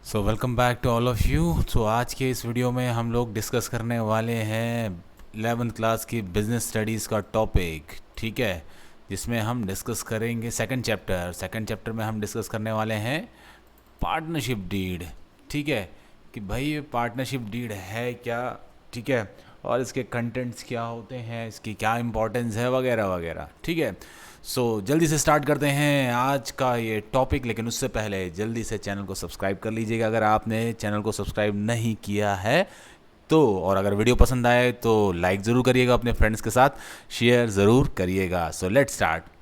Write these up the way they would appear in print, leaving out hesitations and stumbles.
So welcome back to all of you. तो आज के इस वीडियो में हम लोग डिस्कस करने वाले हैं 11th क्लास की बिजनेस स्टडीज़ का टॉपिक, ठीक है, जिसमें हम डिस्कस करेंगे सेकंड चैप्टर में हम डिस्कस करने वाले हैं पार्टनरशिप डीड, ठीक है, कि भाई ये पार्टनरशिप डीड है क्या, ठीक है, और इसके कंटेंट्स क्या होते हैं, इसकी क्या इंपॉर्टेंस है वगैरह वगैरह, ठीक है। सो जल्दी से स्टार्ट करते हैं आज का ये टॉपिक, लेकिन उससे पहले जल्दी से चैनल को सब्सक्राइब कर लीजिएगा अगर आपने चैनल को सब्सक्राइब नहीं किया है तो, और अगर वीडियो पसंद आए तो लाइक ज़रूर करिएगा, अपने फ्रेंड्स के साथ शेयर ज़रूर करिएगा। So let's start.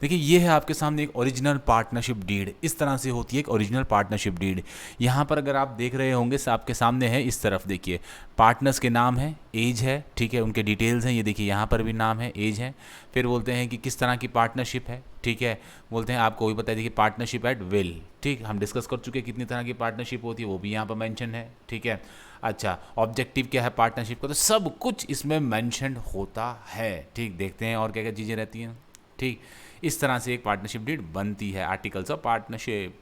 देखिए ये है आपके सामने एक ओरिजिनल पार्टनरशिप डीड, इस तरह से होती है एक ओरिजिनल पार्टनरशिप डीड। यहाँ पर अगर आप देख रहे होंगे आपके सामने है, इस तरफ देखिए पार्टनर्स के नाम है, एज है, ठीक है, उनके डिटेल्स हैं, ये देखिए यहाँ पर भी नाम है, एज है, फिर बोलते हैं कि किस तरह की पार्टनरशिप है, ठीक है, बोलते हैं आपको भी पता है, देखिए पार्टनरशिप एट विल, ठीक, हम डिस्कस कर चुके हैं कितनी तरह की पार्टनरशिप होती है, वो भी यहाँ पर मेंशन है, ठीक है। अच्छा, ऑब्जेक्टिव क्या है पार्टनरशिप का, तो सब कुछ इसमें मेंशन होता है, ठीक। देखते हैं और क्या क्या चीज़ें रहती हैं, ठीक। इस तरह से एक पार्टनरशिप डीड बनती है। आर्टिकल्स ऑफ पार्टनरशिप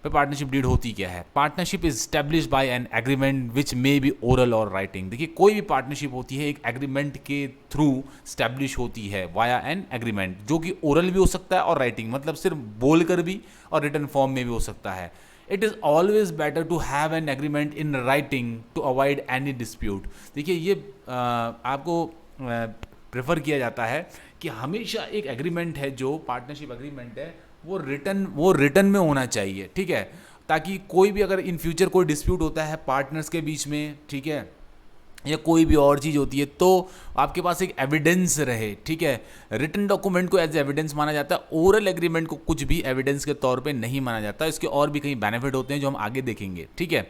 पे पार्टनरशिप डीड होती क्या है? Partnership is establish bye an agreement which may be oral और राइटिंग। देखिए कोई भी पार्टनरशिप होती है एक एग्रीमेंट के थ्रू स्टैब्लिश होती है, वाया एन एग्रीमेंट, जो कि ओरल भी हो सकता है और राइटिंग, मतलब सिर्फ बोल कर भी, और रिटर्न फॉर्म में भी हो सकता है। It is always better to have an agreement in writing to avoid any dispute. देखिए ये आपको प्रेफर किया जाता है कि हमेशा एक एग्रीमेंट है, जो पार्टनरशिप एग्रीमेंट है, वो रिटर्न में होना चाहिए, ठीक है, ताकि कोई भी अगर इन फ्यूचर कोई डिस्प्यूट होता है पार्टनर्स के बीच में, ठीक है, या कोई भी और चीज़ होती है, तो आपके पास एक एविडेंस रहे, ठीक है। रिटन डॉक्यूमेंट को एज एविडेंस माना जाता है, ओरल एग्रीमेंट को कुछ भी एविडेंस के तौर पे नहीं माना जाता। इसके और भी कई बेनिफिट होते हैं जो हम आगे देखेंगे, ठीक है।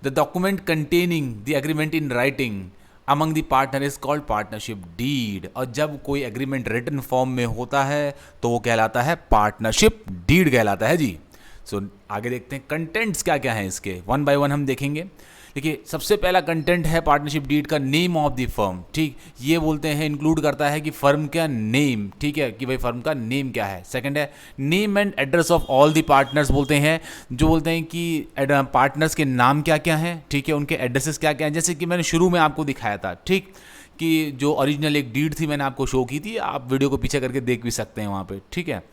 The document containing the agreement in writing among the partner is called partnership deed. और जब कोई एग्रीमेंट रिटन फॉर्म में होता है तो वो कहलाता है पार्टनरशिप डीड कहलाता है जी। सो आगे देखते हैं कंटेंट्स क्या क्या हैं इसके, वन बाय वन हम देखेंगे। देखिए सबसे पहला कंटेंट है पार्टनरशिप डीड का, नेम ऑफ द फर्म, ठीक, ये बोलते हैं इंक्लूड करता है कि फर्म का नेम, ठीक है, कि भाई फर्म का नेम क्या है। सेकंड है name and address of all the partners, बोलते हैं, जो बोलते हैं कि पार्टनर्स के नाम क्या क्या हैं, ठीक है, उनके एड्रेसेस क्या क्या हैं, जैसे कि मैंने शुरू में आपको दिखाया था, ठीक, कि जो ओरिजिनल एक डीड थी मैंने आपको शो की थी, आप वीडियो को पीछे करके देख भी सकते हैं वहाँ पे, ठीक है।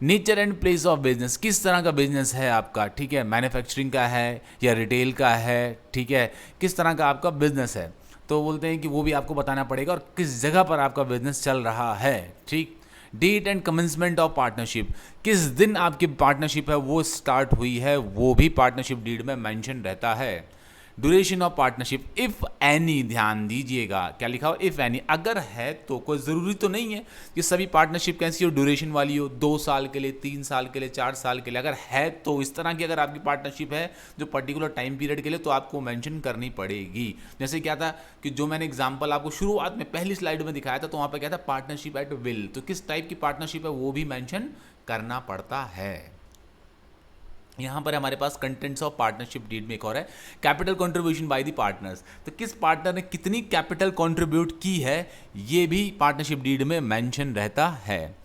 Nature and place of business, किस तरह का बिजनेस है आपका, ठीक है, मैन्युफैक्चरिंग का है या रिटेल का है, ठीक है, किस तरह का आपका बिजनेस है, तो बोलते हैं कि वो भी आपको बताना पड़ेगा, और किस जगह पर आपका बिजनेस चल रहा है, ठीक। Date and commencement of partnership, किस दिन आपकी पार्टनरशिप है वो स्टार्ट हुई है, वो भी पार्टनरशिप डीड में मेंशन रहता है। Duration of partnership if any, ध्यान दीजिएगा क्या लिखा हो, इफ़ एनी, अगर है तो, कोई ज़रूरी तो नहीं है कि सभी पार्टनरशिप कैसी हो, ड्यूरेशन वाली हो, 2 साल के लिए, 3 साल के लिए, 4 साल के लिए, अगर है तो इस तरह की अगर आपकी पार्टनरशिप है जो पर्टिकुलर टाइम पीरियड के लिए, तो आपको मेंशन करनी पड़ेगी। जैसे क्या था कि जो मैंने एग्जांपल आपको शुरुआत में पहली स्लाइड में दिखाया था, तो वहाँ पर क्या था, पार्टनरशिप एट विल, तो किस टाइप की पार्टनरशिप है वो भी मैंशन करना पड़ता है। यहाँ पर हमारे पास कंटेंट्स ऑफ पार्टनरशिप डीड में एक और है, capital contribution by the partners, तो किस पार्टनर ने कितनी कैपिटल कंट्रीब्यूट की है ये भी पार्टनरशिप डीड में मेंशन रहता है।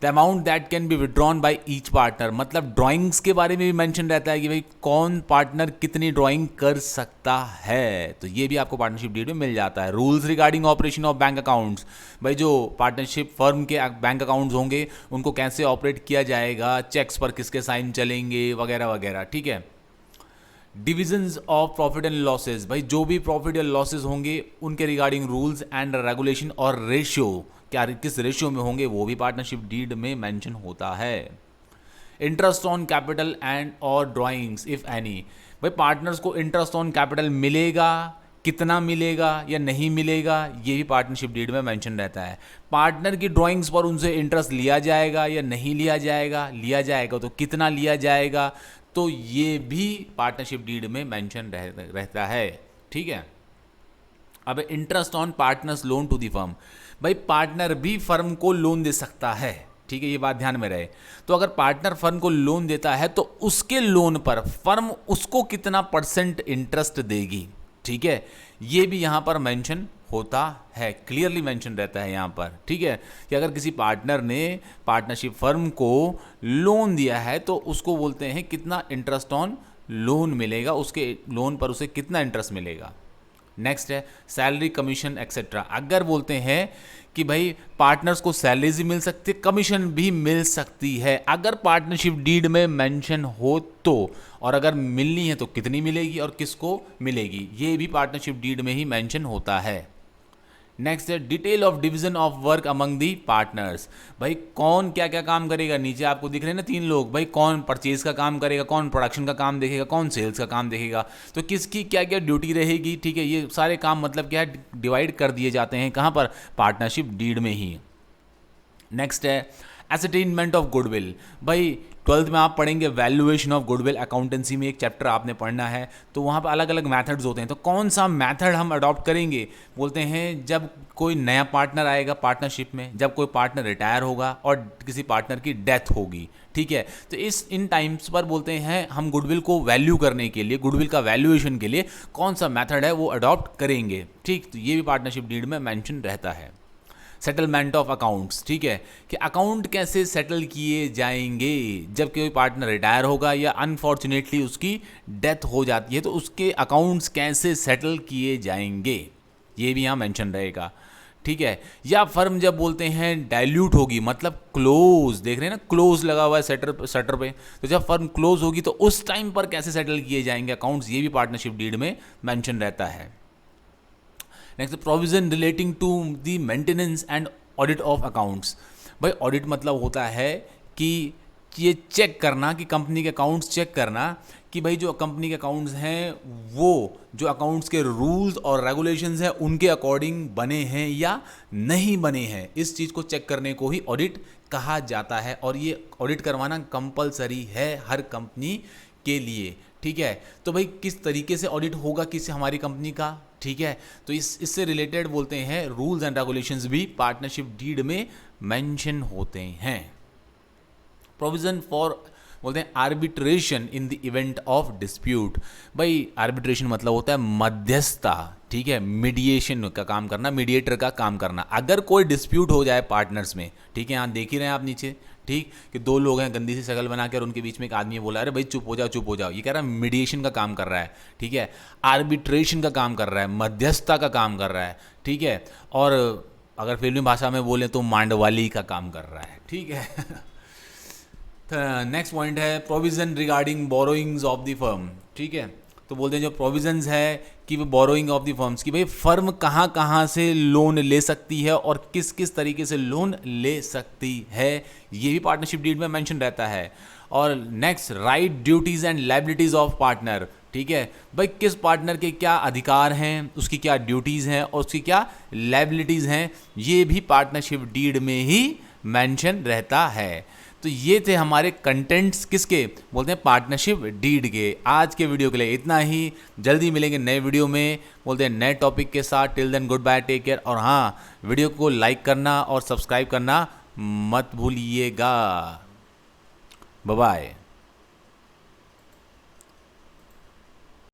The amount that can be withdrawn by each partner, मतलब ड्राइंग्स के बारे में भी मेंशन रहता है कि भाई कौन पार्टनर कितनी ड्राइंग कर सकता है, तो ये भी आपको पार्टनरशिप डीड में मिल जाता है। Rules regarding operation of bank accounts, भाई जो पार्टनरशिप फर्म के बैंक अकाउंट्स होंगे उनको कैसे ऑपरेट किया जाएगा, चेक्स पर किसके साइन चलेंगे वगैरह वगैरह, ठीक है। Divisions of profit and losses, भाई जो भी प्रॉफिट या लॉसेज होंगे उनके रिगार्डिंग रूल्स एंड रेगुलेशन, और रेशियो क्या किस रेशियो में होंगे वो भी पार्टनरशिप डीड में मेंशन होता है। इंटरेस्ट ऑन कैपिटल एंड और ड्राइंग्स इफ एनी, भाई पार्टनर्स को इंटरेस्ट ऑन कैपिटल मिलेगा, कितना मिलेगा या नहीं मिलेगा, ये भी पार्टनरशिप डीड में मेंशन रहता है। पार्टनर की ड्राइंग्स पर उनसे इंटरेस्ट लिया जाएगा या नहीं लिया जाएगा, लिया जाएगा तो कितना लिया जाएगा, तो ये भी पार्टनरशिप डीड में मेंशन रहता है, ठीक है। अब interest on partners loan to the firm, भाई पार्टनर भी फर्म को लोन दे सकता है, ठीक है, ये बात ध्यान में रहे। तो अगर पार्टनर फर्म को लोन देता है तो उसके लोन पर फर्म उसको कितना परसेंट इंटरेस्ट देगी, ठीक है, ये भी यहाँ पर मेंशन होता है, क्लियरली मेंशन रहता है यहाँ पर, ठीक है, कि अगर किसी पार्टनर ने पार्टनरशिप फर्म को लोन दिया है तो उसको बोलते हैं कितना इंटरेस्ट ऑन लोन मिलेगा, उसके लोन पर उसे कितना इंटरेस्ट मिलेगा। नेक्स्ट है सैलरी, कमीशन एक्सेट्रा। अगर बोलते हैं कि भाई पार्टनर्स को सैलरीज भी मिल सकती है, कमीशन भी मिल सकती है, अगर पार्टनरशिप डीड में मेंशन हो तो, और अगर मिलनी है तो कितनी मिलेगी और किसको मिलेगी, ये भी पार्टनरशिप डीड में ही मेंशन होता है। नेक्स्ट है detail of division of work among the partners. भाई कौन क्या क्या काम करेगा, नीचे आपको दिख रहे हैं ना 3 लोग, भाई कौन परचेज का काम करेगा, कौन प्रोडक्शन का काम देखेगा, कौन सेल्स का काम देखेगा, तो किसकी क्या क्या ड्यूटी रहेगी। ठीक है, ये सारे काम मतलब क्या है, डिवाइड कर दिए जाते हैं कहाँ पर, पार्टनरशिप डीड में ही। नेक्स्ट है एसेटेनमेंट ऑफ गुडविल। भाई 12th में आप पढ़ेंगे वैल्यूएशन ऑफ गुडविल, अकाउंटेंसी में एक चैप्टर आपने पढ़ना है, तो वहाँ पर अलग अलग मेथड्स होते हैं, तो कौन सा मेथड हम अडॉप्ट करेंगे, बोलते हैं जब कोई नया पार्टनर आएगा पार्टनरशिप में, जब कोई पार्टनर रिटायर होगा और किसी पार्टनर की डेथ होगी। ठीक है, तो इन टाइम्स पर बोलते हैं हम गुडविल को वैल्यू करने के लिए, गुडविल का वैल्यूएशन के लिए कौन सा मेथड है वो अडॉप्ट करेंगे। ठीक, तो ये भी पार्टनरशिप डीड में मेंशन रहता है। सेटलमेंट ऑफ अकाउंट्स, ठीक है, कि अकाउंट कैसे सेटल किए जाएंगे, जब कोई पार्टनर रिटायर होगा या अनफॉर्चुनेटली उसकी डेथ हो जाती है तो उसके अकाउंट्स कैसे सेटल किए जाएंगे, ये भी यहाँ मेंशन रहेगा। ठीक है, या फर्म जब बोलते हैं डाइल्यूट होगी, मतलब क्लोज, देख रहे हैं ना क्लोज लगा हुआ है शटर पे, तो जब फर्म क्लोज होगी तो उस टाइम पर कैसे सेटल किए जाएंगे अकाउंट्स, ये भी पार्टनरशिप डीड में मेंशन रहता है। Next provision relating to the maintenance and audit of accounts. भाई ऑडिट मतलब होता है कि ये चेक करना, कि कंपनी के अकाउंट्स चेक करना कि भाई जो कंपनी के अकाउंट्स हैं वो जो अकाउंट्स के रूल्स और रेगुलेशंस हैं उनके अकॉर्डिंग बने हैं या नहीं बने हैं, इस चीज़ को चेक करने को ही ऑडिट कहा जाता है, और ये ऑडिट करवाना कंपलसरी है हर कंपनी के लिए। ठीक है, तो भाई किस तरीके से ऑडिट होगा किसी हमारी कंपनी का, ठीक है, तो इससे रिलेटेड बोलते हैं रूल्स एंड रेगुलेशंस भी पार्टनरशिप डीड में मेंशन होते हैं। प्रोविजन फॉर बोलते हैं arbitration in the event of dispute. भाई आर्बिट्रेशन मतलब होता है मध्यस्थता, ठीक है, मीडिएशन का काम करना, मीडिएटर का काम करना। अगर कोई डिस्प्यूट हो जाए पार्टनर्स में, ठीक है, यहाँ देख ही रहे हैं आप नीचे, ठीक, कि 2 लोग हैं गंदी सी शक्ल बना के और उनके बीच में एक आदमी बोला अरे भाई चुप हो जाओ चुप हो जाओ, ये कह रहा है मीडिएशन का काम कर रहा है। ठीक है, आर्बिट्रेशन का काम कर रहा है, मध्यस्थता का काम कर रहा है। ठीक है, और अगर फिल्मी भाषा में बोले तो मांडवाली का काम कर रहा है। ठीक है। नेक्स्ट पॉइंट है provision regarding borrowings of the firm. ठीक है, तो बोलते हैं जो प्रोविजंस है कि वो बोरोइंग ऑफ द फर्म्स, कि भाई फर्म कहाँ कहाँ से लोन ले सकती है और किस किस तरीके से लोन ले सकती है, ये भी पार्टनरशिप डीड में मेंशन रहता है। और next right, duties and liabilities of partner. ठीक है, भाई किस पार्टनर के क्या अधिकार हैं, उसकी क्या ड्यूटीज़ हैं और उसकी क्या लायबिलिटीज़ हैं, ये भी पार्टनरशिप डीड में ही मेंशन रहता है। तो ये थे हमारे कंटेंट्स किसके, बोलते हैं पार्टनरशिप डीड के। आज के वीडियो के लिए इतना ही, जल्दी मिलेंगे नए वीडियो में, बोलते हैं नए टॉपिक के साथ। Till then good bye, take care. और हाँ, वीडियो को लाइक करना और सब्सक्राइब करना मत भूलिएगा। Bye bye.